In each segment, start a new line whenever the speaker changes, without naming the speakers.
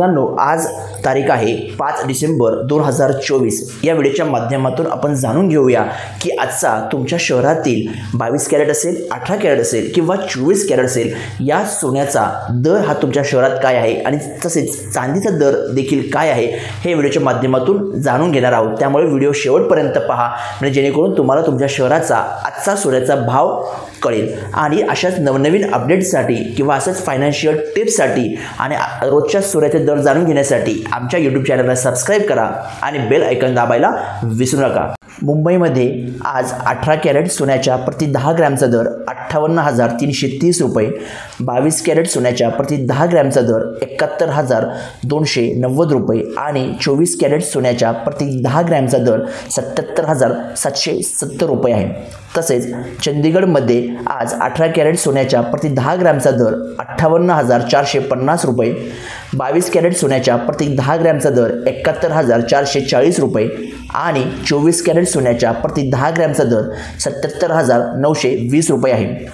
मित्रांनो, आज तारीख आहे 5 डिसेंबर 2024। या व्हिडिओच्या माध्यमातून आपण जाणून घेऊया की आजचा तुमच्या शहरातील 22 कॅरेट असेल, 18 कॅरेट असेल किंवा 24 कॅरेट असेल, या सोन्याचा दर हा तुमच्या शहरात काय आहे आणि तसेच चांदीचा दर देखील काय आहे हे व्हिडिओच्या माध्यमातून जाणून घेणार आहोत। त्यामुळे व्हिडिओ शेवटपर्यंत पहा, म्हणजे जेणेकरून तुम्हाला तुमच्या शहराचा आजचा सोन्याचा भाव कळेल। आणि अशाच नवनवीन अपडेट्ससाठी किंवा अशाच फायनान्शियल टिप्ससाठी आणि रोजच्या सोन्याचे दर जाणून घेण्यासाठी आमच्या यूट्यूब चॅनलला सबस्क्राईब करा आणि बेल आयकॉन दाबायला विसरू नका। मुंबईमध्ये आज 18 कॅरेट सोन्याच्या प्रति 10 ग्रॅमचा दर 58,330 रुपये, 22 कॅरेट सोन्याच्या प्रति 10 ग्रॅमचा दर 71,290 रुपये आणि 24 कॅरेट सोन्याच्या प्रति 10 ग्रॅमचा दर 77,770 रुपये आहे। तसेच चंदीगडमध्ये आज 18 कॅरेट सोन्याच्या प्रति 10 ग्रॅमचा दर 58,450 रुपये, 22 कॅरेट सोन्याच्या प्रति 10 ग्रॅमचा दर 71,440 रुपये आणि 24 कॅरेट सोन्याच्या प्रति 10 ग्रॅमचा दर 77,920 रुपये आहे।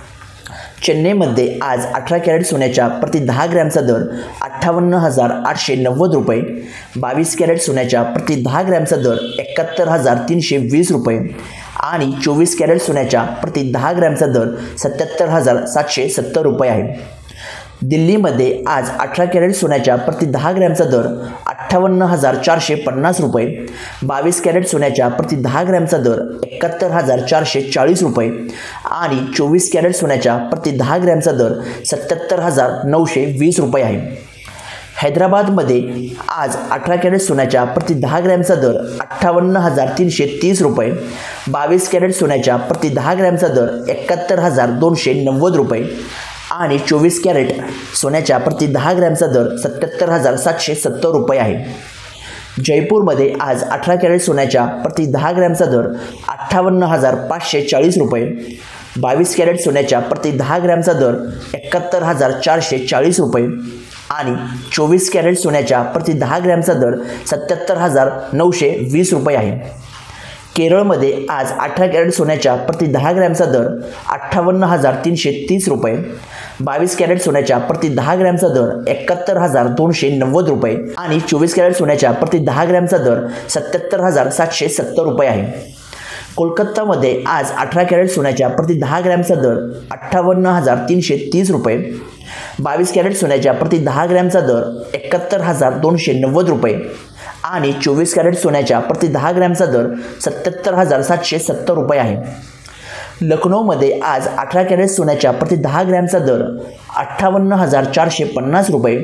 चेन्नईमध्ये आज 18 कॅरेट सोन्याच्या प्रति 10 ग्रॅमचा दर 58,890 रुपये, 22 कॅरेट सोन्याच्या प्रति 10 ग्रॅमचा दर 71,320 रुपये आणि 24 कॅरेट सोन्याच्या प्रति 10 ग्रॅमचा दर 77,770 रुपये आहे। दिल्लीमध्ये आज 18 कॅरेट सोन्याच्या प्रति 10 ग्रॅमचा दर 58,450 रुपये, 22 कॅरेट सोन्याच्या प्रति 10 ग्रॅमचा दर 71,440 रुपये आणि 24 कॅरेट सोन्याच्या प्रति 10 ग्रॅमचा दर 77,920 रुपये आहे। हैदराबादमध्ये आज 18 कॅरेट सोन्याच्या प्रति 10 ग्रॅमचा दर 58,330 रुपये, 22 कॅरेट सोन्याच्या प्रति 10 ग्रॅमचा दर 71,290 रुपये आणि 24 कॅरेट सोन्याच्या प्रति 10 ग्रॅमचा दर 77,770 रुपये आहे। जयपूरमध्ये आज 18 कॅरेट सोन्याच्या प्रति 10 ग्रॅमचा दर 58,540 रुपये, 22 कॅरेट सोन्याच्या प्रति 10 ग्रॅमचा दर 71,440 रुपये आणि 24 कॅरेट सोन्याच्या प्रति 10 ग्रॅमचा दर 77,920 रुपये आहे। केरळमध्ये आज 18 कॅरेट सोन्याच्या प्रति 10 ग्रॅमचा दर 58,330 रुपये, 22 कॅरेट सोन्याच्या प्रति 10 ग्रॅमचा दर 71,290 रुपये आणि 24 कॅरेट सोन्याच्या प्रति 10 ग्रॅमचा दर 77,770 रुपये आहे। कोलकातामध्ये आज 18 कॅरेट सोन्याच्या प्रति 10 ग्रॅमचा दर 58,330 रुपये, 22 कॅरेट सोन्याच्या प्रति 10 ग्रॅमचा दर 71,290 रुपये आणि 24 कॅरेट सोन्याच्या प्रति 10 ग्रॅमचा दर 77,770 रुपये आहे। लखनौमध्ये आज 18 कॅरेट सोन्याच्या प्रति 10 ग्रॅमचा दर 58,450 रुपये,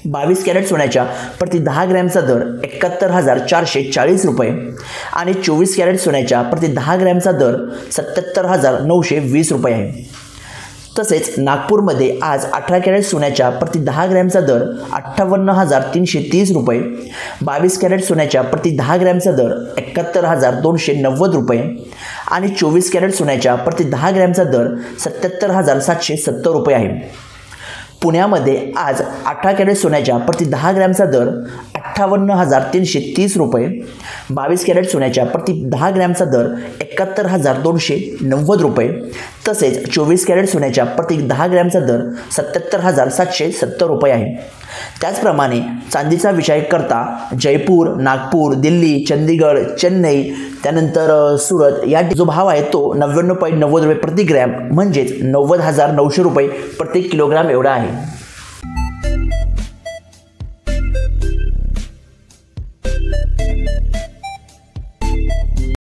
22 कॅरेट सोन्याच्या प्रति 10 ग्रॅमचा दर 71,440 रुपये आणि 24 कॅरेट सोन्याच्या प्रति 10 ग्रॅमचा दर 77,920 रुपये आहे। तसेच नागपूरमध्ये आज 18 कॅरेट सोन्याच्या प्रति 10 ग्रॅमचा दर 58,330 रुपये, 22 कॅरेट सोन्याच्या प्रति 10 ग्रॅमचा दर 71,290 रुपये आणि 24 कॅरेट सोन्याच्या प्रति 10 ग्रॅमचा दर 77,770 रुपये आहे। पुण्यामध्ये आज 18 कॅरेट सोन्याच्या प्रति 10 ग्रॅमचा दर 58,330 रुपये, 22 कॅरेट सोन्याच्या प्रति 10 ग्रॅमचा दर 71,290 रुपये तसेच 24 कॅरेट सोन्याच्या प्रति 10 ग्रॅमचा दर 77,770 रुपये आहे। त्याचप्रमाणे चांदीचा विचार करता जयपूर, नागपूर, दिल्ली, चंदीगड, चेन्नई, त्यानंतर सुरत या जो भाव आहे तो 99.90 रुपये प्रति ग्रॅम, म्हणजेच 90,900 रुपये प्रति किलोग्राम एवढा आहे।